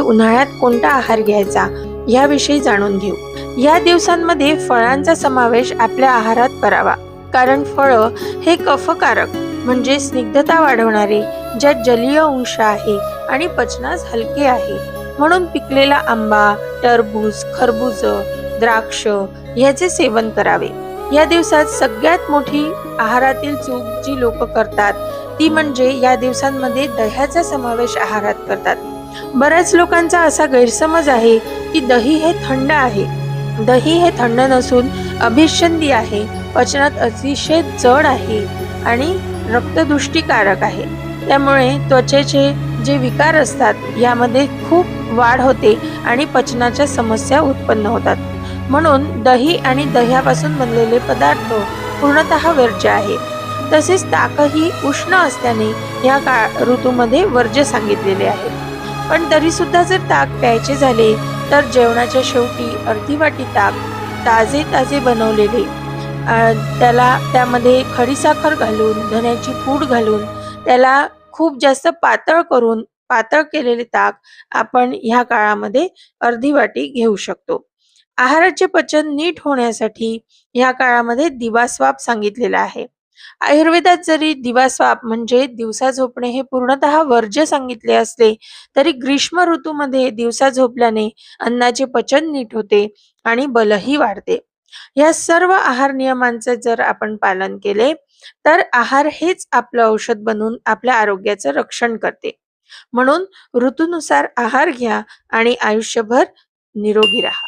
उन्हाळ्यात कोणता आहार घ्यायचा याविषयी जाणून घेऊ। या दिवसांमध्ये फळांचा समावेश आपल्या आहारात करावा, कारण फळं हे कफकारक म्हणजे स्निग्धता वाढवणारे, ज्यात जलीय अंश आहे आणि पचनास हलके आहे। म्हणून पिकलेला आंबा, टरबूज, खरबूज, द्राक्ष याचे सेवन करावे। या दिवसात सगळ्यात मोठी आहारातील चूक जी लोक करतात ती म्हणजे या दिवसांमध्ये दह्याचा समावेश आहारात करतात। बऱ्याच लोकांचा असा गैरसमज आहे की दही हे थंड आहे। दही हे थंड नसून अभिषंदी आहे, पचनात अतिशय जड आहे आणि रक्तदुष्टीकारक आहे। त्यामुळे त्वचेचे जे विकार असतात यामध्ये खूप वाढ होते आणि पचनाच्या समस्या उत्पन्न होतात। म्हणून दही आणि दह्यापासून बनलेले पदार्थ पूर्णतः वर्ज्य आहे। तसेच ताकही उष्ण असल्याने या ऋतूमध्ये वर्ज्य सांगितलेले आहे। पण तरी सुद्धा जर ताक प्यायचे झाले तर जेवणाच्या शेवटी अर्धी वाटी ताक ताजे ताजे बनवलेले, त्यामध्ये खडीसाखर घालून, धण्याची पूड घालून, त्याला खूप जास्त पातळ केलेले ताक आपण ह्या काळामध्ये अर्धी वाटी घेऊ शकतो। आहाराचे पचन नीट होण्यासाठी ह्या काळामध्ये दिवास्वाप सांगितलेला आहे। आयुर्वेदात जरी दिवास्वाप म्हणजे दिवसा झोपणे हे पूर्णतः वर्ज्य सांगितले असले तरी ग्रीष्म ऋतूमध्ये दिवसा झोपल्याने अन्नाचे पचन नीट होते आणि बलही वाढते। या सर्व आहार नियमांचे जर आपण पालन केले तर आहार हेच आपलं औषध बनून आपल्या आरोग्याचं रक्षण करते। म्हणून ऋतूनुसार आहार घ्या आणि आयुष्यभर निरोगी राहा।